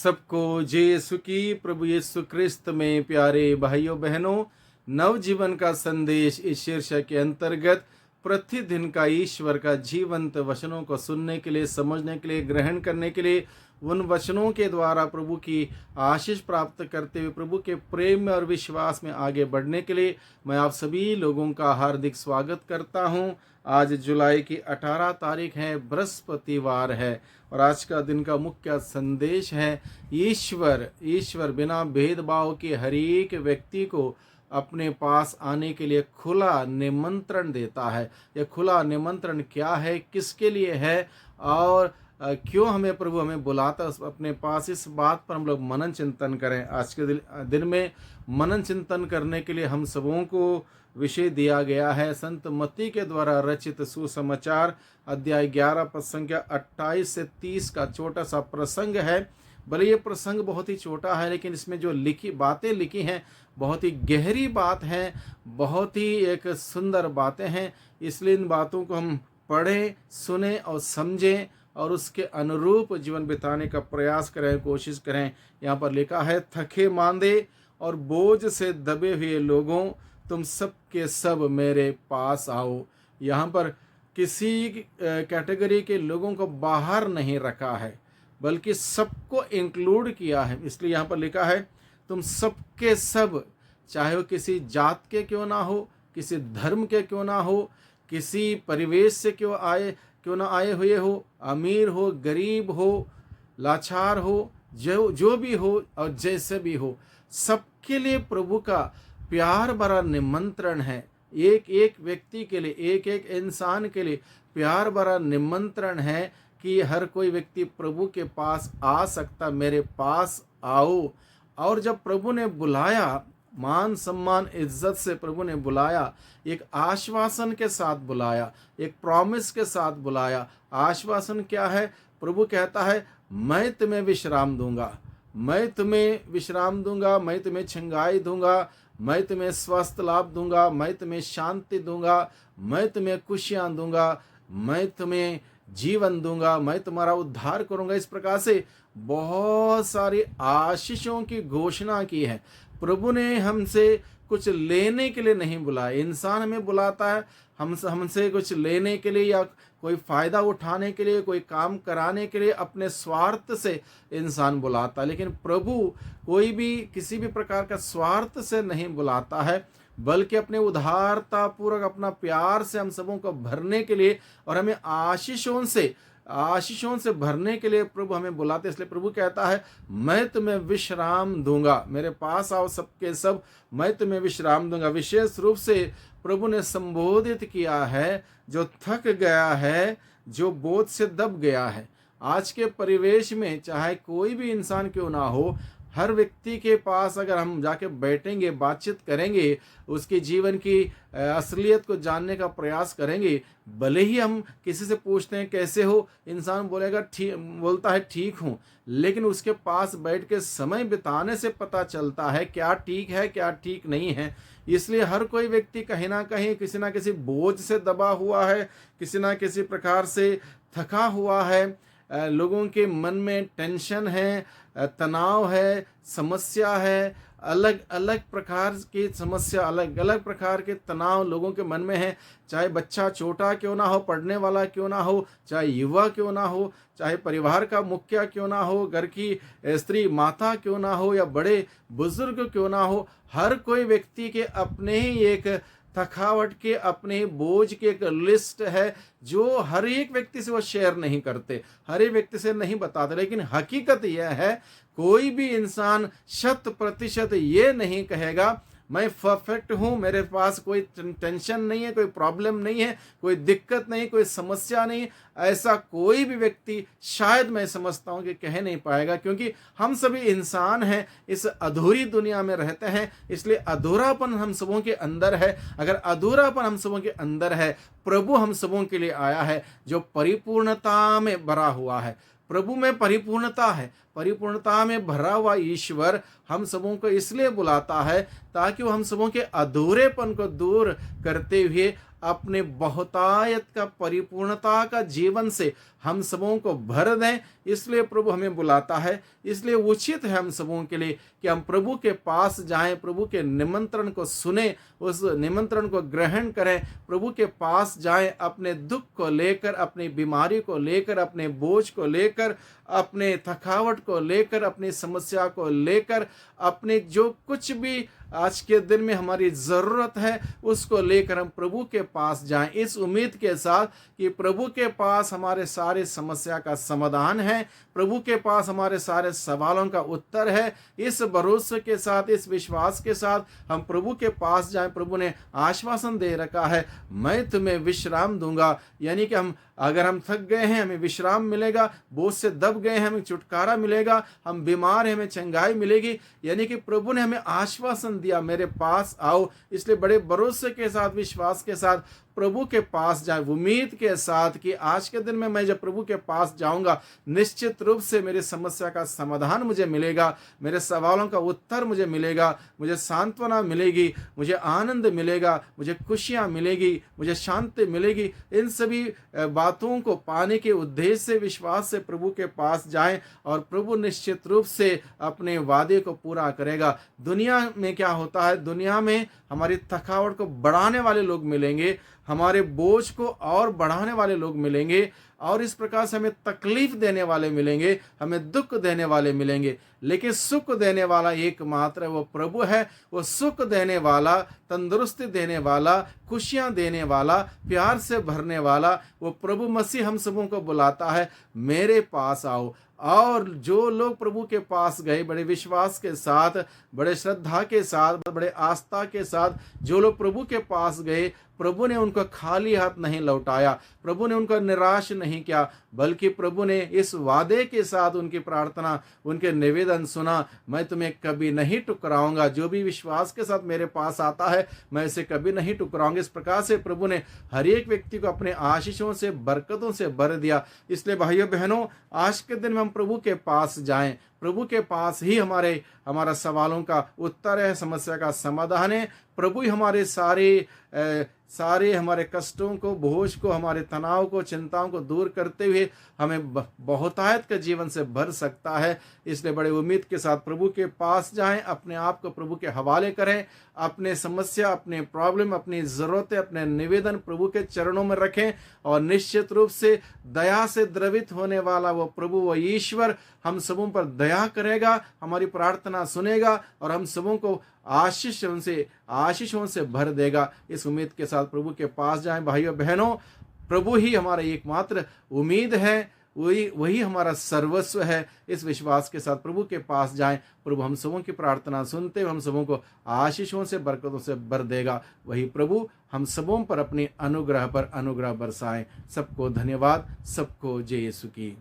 सबको जय यीशु की। प्रभु यीशु क्रिस्त में प्यारे भाइयों बहनों, नवजीवन का संदेश इस शीर्षक के अंतर्गत प्रतिदिन का ईश्वर का जीवंत वचनों को सुनने के लिए, समझने के लिए, ग्रहण करने के लिए, उन वचनों के द्वारा प्रभु की आशीष प्राप्त करते हुए प्रभु के प्रेम में और विश्वास में आगे बढ़ने के लिए मैं आप सभी लोगों का हार्दिक स्वागत करता हूं। आज जुलाई की 18 तारीख है, बृहस्पतिवार है और आज का दिन का मुख्य संदेश है ईश्वर बिना भेदभाव के हर एक व्यक्ति को अपने पास आने के लिए खुला निमंत्रण देता है। यह खुला निमंत्रण क्या है, किसके लिए है और क्यों हमें प्रभु हमें बुलाता है अपने पास, इस बात पर हम लोग मनन चिंतन करें। आज के दिन में मनन चिंतन करने के लिए हम सबों को विषय दिया गया है संत मत्ती के द्वारा रचित सुसमाचार अध्याय 11 पद संख्या 28 से 30 का छोटा सा प्रसंग है। भले ये प्रसंग बहुत ही छोटा है, लेकिन इसमें जो बातें लिखी हैं बहुत ही गहरी बात है, बहुत ही एक सुंदर बातें हैं। इसलिए इन बातों को हम पढ़ें, सुने और समझें और उसके अनुरूप जीवन बिताने का प्रयास करें, कोशिश करें। यहाँ पर लिखा है, थके मांदे और बोझ से दबे हुए लोगों, तुम सब के सब मेरे पास आओ। यहाँ पर किसी कैटेगरी के लोगों को बाहर नहीं रखा है, बल्कि सबको इंक्लूड किया है। इसलिए यहाँ पर लिखा है, तुम सबके सब, चाहे वो किसी जात के क्यों ना हो, किसी धर्म के क्यों ना हो, किसी परिवेश से क्यों ना आए हुए हो, अमीर हो, गरीब हो, लाचार हो, जो भी हो और जैसे भी हो, सबके लिए प्रभु का प्यार भरा निमंत्रण है। एक एक व्यक्ति के लिए, एक एक इंसान के लिए प्यार भरा निमंत्रण है कि हर कोई व्यक्ति प्रभु के पास आ सकता, मेरे पास आओ। और जब प्रभु ने बुलाया, मान सम्मान इज्जत से प्रभु ने बुलाया, एक आश्वासन के साथ बुलाया, एक प्रॉमिस के साथ बुलाया। आश्वासन क्या है? प्रभु कहता है, मैं तुम्हें विश्राम दूंगा, मैं तुम्हें विश्राम दूंगा, मैं तुम्हें छंगाई दूंगा, मैं तुम्हें स्वास्थ्य लाभ दूंगा, मैं तुम्हें शांति दूंगा, मैं तुम्हें खुशियां दूंगा, मैं तुम्हें जीवन दूंगा, मैं तुम्हारा उद्धार करूंगा। इस प्रकार से बहुत सारी आशीषों की घोषणा की है। प्रभु ने हमसे कुछ लेने के लिए नहीं बुलाया। इंसान हमें बुलाता है हमसे कुछ लेने के लिए या कोई फायदा उठाने के लिए, कोई काम कराने के लिए, अपने स्वार्थ से इंसान बुलाता है। लेकिन प्रभु कोई भी किसी भी प्रकार का स्वार्थ से नहीं बुलाता है, बल्कि अपने उदारता पूर्वक अपना प्यार से हम सबों को भरने के लिए और हमें आशीषों से भरने के लिए प्रभु हमें बुलाते। इसलिए प्रभु कहता है, मैं तुम्हें विश्राम दूंगा, मेरे पास आओ सबके सब, मैं तुम्हें विश्राम दूंगा। विशेष रूप से प्रभु ने संबोधित किया है जो थक गया है, जो बोझ से दब गया है। आज के परिवेश में चाहे कोई भी इंसान क्यों ना हो, हर व्यक्ति के पास अगर हम जाके बैठेंगे, बातचीत करेंगे, उसके जीवन की असलियत को जानने का प्रयास करेंगे, भले ही हम किसी से पूछते हैं कैसे हो, इंसान बोलता है ठीक हूँ, लेकिन उसके पास बैठ के समय बिताने से पता चलता है क्या ठीक है, क्या ठीक नहीं है। इसलिए हर कोई व्यक्ति कहीं ना कहीं किसी ना किसी बोझ से दबा हुआ है, किसी ना किसी प्रकार से थका हुआ है। लोगों के मन में टेंशन है, तनाव है, समस्या है, अलग अलग प्रकार की समस्या, अलग अलग प्रकार के तनाव लोगों के मन में है। चाहे बच्चा छोटा क्यों ना हो, पढ़ने वाला क्यों ना हो, चाहे युवा क्यों ना हो, चाहे परिवार का मुखिया क्यों ना हो, घर की स्त्री माता क्यों ना हो या बड़े बुजुर्ग क्यों ना हो, हर कोई व्यक्ति के अपने ही एक थकावट के, अपने बोझ की एक लिस्ट है जो हर एक व्यक्ति से वो शेयर नहीं करते, हर एक व्यक्ति से नहीं बताते। लेकिन हकीकत यह है, कोई भी इंसान 100% ये नहीं कहेगा मैं परफेक्ट हूँ, मेरे पास कोई टेंशन नहीं है, कोई प्रॉब्लम नहीं है, कोई दिक्कत नहीं, कोई समस्या नहीं। ऐसा कोई भी व्यक्ति शायद मैं समझता हूँ कि कह नहीं पाएगा, क्योंकि हम सभी इंसान हैं, इस अधूरी दुनिया में रहते हैं। इसलिए अधूरापन हम सबों के अंदर है। अगर अधूरापन हम सबों के अंदर है, प्रभु हम सबों के लिए आया है जो परिपूर्णता में भरा हुआ है। प्रभु में परिपूर्णता है, परिपूर्णता में भरा हुआ ईश्वर हम सबों को इसलिए बुलाता है ताकि वो हम सबों के अधूरेपन को दूर करते हुए अपने बहुतायत का परिपूर्णता का जीवन से हम सबों को भर दें। इसलिए प्रभु हमें बुलाता है, इसलिए उचित है हम सबों के लिए कि हम प्रभु के पास जाएं, प्रभु के निमंत्रण को सुने, उस निमंत्रण को ग्रहण करें, प्रभु के पास जाएं, अपने दुख को लेकर, अपनी बीमारी को लेकर, अपने बोझ को लेकर, अपने थकावट को लेकर, अपनी समस्या को लेकर, अपने जो कुछ भी आज के दिन में हमारी ज़रूरत है उसको लेकर हम प्रभु के पास जाएं, इस उम्मीद के साथ कि प्रभु के पास हमारे सारे समस्या का समाधान है, प्रभु के पास हमारे सारे सवालों का उत्तर है। इस भरोसे के साथ, इस विश्वास के साथ हम प्रभु के पास जाएं। प्रभु ने आश्वासन दे रखा है, मैं तुम्हें विश्राम दूंगा, यानी कि अगर हम थक गए हैं हमें विश्राम मिलेगा, बोझ से दब गए हैं हमें छुटकारा मिलेगा, हम बीमार हैं हमें चंगाई मिलेगी। यानी कि प्रभु ने हमें आश्वासन दिया, मेरे पास आओ। इसलिए बड़े भरोसे के साथ, विश्वास के साथ प्रभु के पास जाए, उम्मीद के साथ कि आज के दिन में मैं जब प्रभु के पास जाऊंगा निश्चित रूप से मेरी समस्या का समाधान मुझे मिलेगा, मेरे सवालों का उत्तर मुझे मिलेगा, मुझे सांत्वना मिलेगी, मुझे आनंद मिलेगा, मुझे खुशियां मिलेगी, मुझे शांति मिलेगी। इन सभी बातों को पाने के उद्देश्य से, विश्वास से प्रभु के पास जाएं और प्रभु निश्चित रूप से अपने वादे को पूरा करेगा। दुनिया में क्या होता है, दुनिया में हमारी थकावट को बढ़ाने वाले लोग मिलेंगे, हमारे बोझ को और बढ़ाने वाले लोग मिलेंगे, और इस प्रकार से हमें तकलीफ देने वाले मिलेंगे, हमें दुख देने वाले मिलेंगे। लेकिन सुख देने वाला एकमात्र वो प्रभु है। वो सुख देने वाला, तंदुरुस्ती देने वाला, खुशियां देने वाला, प्यार से भरने वाला वो प्रभु मसीह हम सबों को बुलाता है, मेरे पास आओ। और जो लोग प्रभु के पास गए बड़े विश्वास के साथ, बड़े श्रद्धा के साथ, बड़े आस्था के साथ, जो लोग प्रभु के पास गए, प्रभु ने उनको खाली हाथ नहीं लौटाया, प्रभु ने उनको निराश नहीं किया, बल्कि प्रभु ने इस वादे के साथ उनकी प्रार्थना, उनके निवेदन सुना, मैं तुम्हें कभी नहीं टुकराऊंगा। जो भी विश्वास के साथ मेरे पास आता है मैं इसे कभी नहीं टुकराऊंगा। इस प्रकार से प्रभु ने हर एक व्यक्ति को अपने आशीषों से, बरकतों से भर दिया। इसलिए भाइयों बहनों, आज के दिन में हम प्रभु के पास जाएं, प्रभु के पास ही हमारा सवालों का उत्तर है, समस्या का समाधान है। प्रभु ही हमारे सारे हमारे कष्टों को, बोझ को, हमारे तनाव को, चिंताओं को दूर करते हुए हमें बहुतायत का जीवन से भर सकता है। इसलिए बड़े उम्मीद के साथ प्रभु के पास जाएं, अपने आप को प्रभु के हवाले करें, अपने समस्या, अपने प्रॉब्लम, अपनी ज़रूरतें, अपने निवेदन प्रभु के चरणों में रखें, और निश्चित रूप से दया से द्रवित होने वाला वो प्रभु, वो ईश्वर हम सबों पर दया करेगा, हमारी प्रार्थना सुनेगा और हम सबों को आशीषों से भर देगा। इस उम्मीद के साथ प्रभु के पास जाएं भाइयों बहनों। प्रभु ही हमारा एकमात्र उम्मीद है, वही हमारा सर्वस्व है। इस विश्वास के साथ प्रभु के पास जाएं। प्रभु हम सबों की प्रार्थना सुनते हुए हम सबों को आशीषों से, बरकतों से भर देगा। वही प्रभु हम सबों पर अपनी अनुग्रह पर अनुग्रह बरसाएं। सबको धन्यवाद, सबको जय यीशु की।